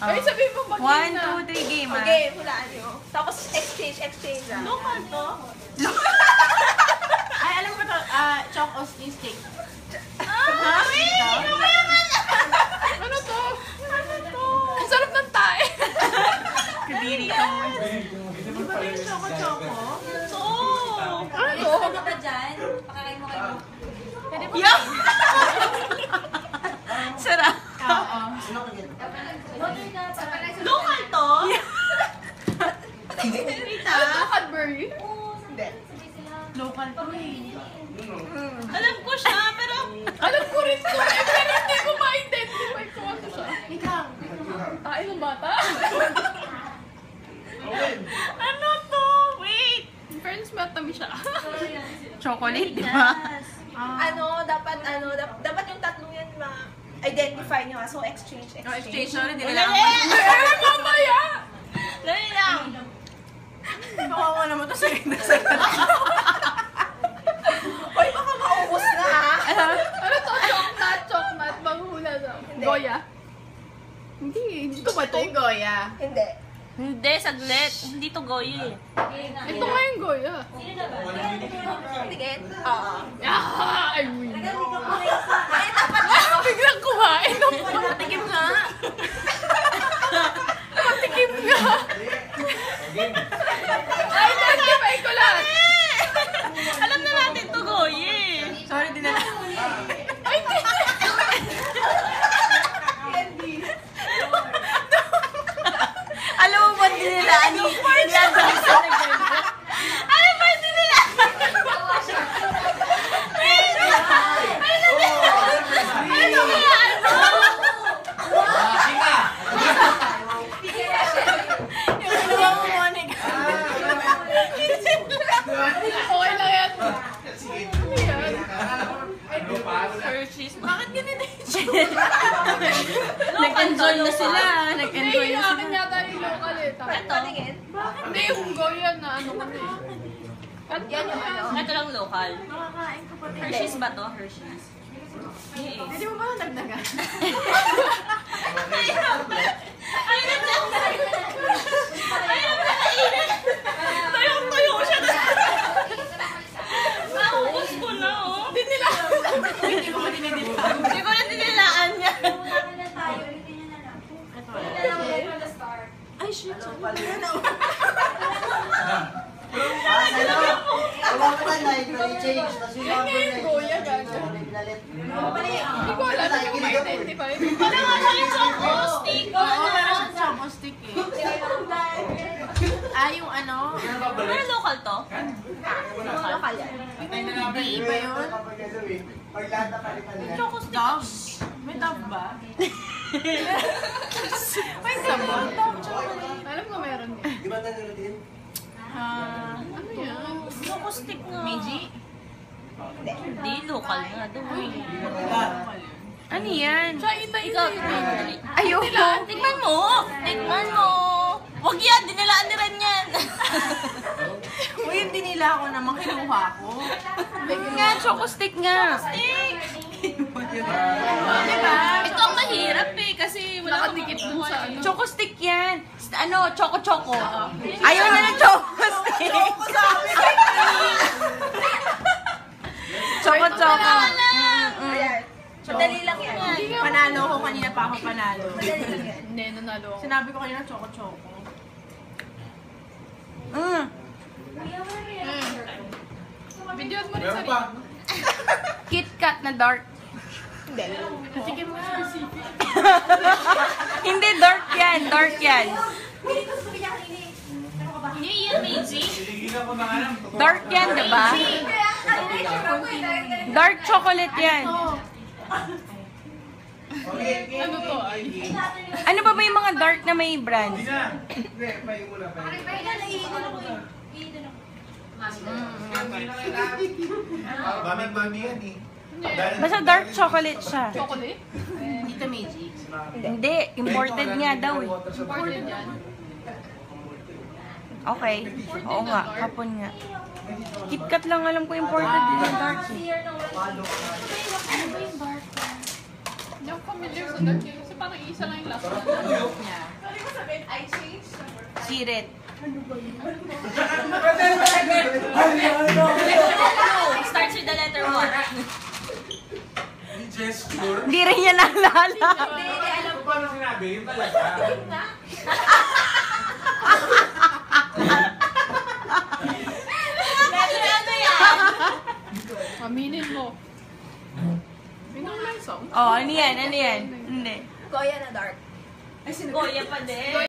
Ay, sabihin mo mag 1, 2, 3, game ah. Okay, hulaan nyo. Tapos exchange lang. Local to? Ay, alam mo to, Chocos steak. Ano to? Ang sarap ng tae. Kadiri ka mo. Di ba yung choco-choco? Ito. Ano? Ano ka dyan? Pakakain mo kayo. Pwede ba? Yuck! Sarap. Oo. Local to? Ano to, Cadbury? Hindi. Local to eh. Alam ko siya, pero... Alam ko rin to eh, pero hindi ko ma-identify kung ano siya. Ikaw. Tae ng bata? Ano to? Wait! In fairness, matamis siya. Chocolate, di ba? Dapat yung tatlong yan ma-identify nyo. So, exchange. Exchange, sorry, di nila ako. Mamaya! Dali lang. Kawawa naman to sa rin. Hoy, baka maubos na ha? Ano to? Chocolate. Manghula daw. Hindi. Goya? Hindi. Hindi to ba to? Goya. Hindi. Hindi, saglit. Hindi to goyi. Ito nga yung Goya. Tingin? Oo. Ah! I win. Ay, dapat Biglang kumain. Patikim nga. Patikim nga. Ay, identify ko lang. Alam na natin to goyi. Sorry, di na lang. Ay, hindi. Alam mo ba din nila? Ano yung part yan? Ano ba din nila? Yung ginawa mo, Monica. Okay lang yan. Ano yan? Hershey's. Bakit ganito yung Nag-enjoy na sila. Nag-enjoy Hindi, na akin sila. yata yung local eh. Ito. Tingin? Hindi, yung Goya na ano kami. Yan yung ano. Ito lang local. Hershey's ba to? Hershey's. Hindi mo ba nagdagan? Tuyong-tuyo siya na. Naubos ko na, oh. Hindi ko na dinilaan niya. Ay, shit. Wala ka na i-change. Tapos yung number na Goya, gaga. Hindi ko alam na yung ma-identify. Ano nga siya yung choco stick? Oo, meron siyang choco stick eh. Ah, yung ano? Ano local to? Lokal yan. Hindi ba yun? Pag lahat na palitan yan. Choco stick. Dove? May Dove ba? May Dove ba? Dove chocolate. Alam ko meron yan. Di ba nanalo din? Ano yan? Choco stick nga. Meiji? Hindi, local nga. Doon. Ano yan? China, Ikaw, Ayoko. tikman mo. Tikman mo. Huwag yan, dinilaan ni Ren yan. Uy, hindi nila ako naman kinuha ko. nga, choco stick nga. Stick! Diba? Ito ang mahirap eh, kasi wala kang Nakadikit dun sa ano. Choco stick yan. Ano, choco-choco. Ayaw na ng choco stick. Choco-choco. Ayan. Madali lang yan. Panalo ko kanina pa ako panalo. Madali lang yan. Hindi, nanalo ako. Sinabi ko kanina choco-choco. Videoan mo rin sarili. Kit Kat na dark. Sige mo siya. Hindi, dark yan. Dark yan. Hindi yan, Meiji. Dark yan, diba? Dark chocolate yan. Ano to ay? Ano ba yung mga dark na may brand? Bamig-bamig yan eh. Basta dark chocolate siya. Chocolate? Dito Meiji. Hindi, imported nga daw eh. Imported yan. Okay. Oo nga, kapon nga. KitKat lang alam ko imported din yung dark eh. Ano ba yung dark? Hindi ako familiar sa dark eh. Kasi parang isa lang yung lasa. Niya. Sabi ko sabihin, I changed number 5. Sirit. Starts with the letter 1. Gesture. Hindi rin niya naalala. Hindi, alam ko. Paano sinabi? Yun talaga. nga. Letter ano yan? Aminin mo. Sino lang song? Oh, ano yan? Ano yan? Hindi. Goya na dark. Goya pa din.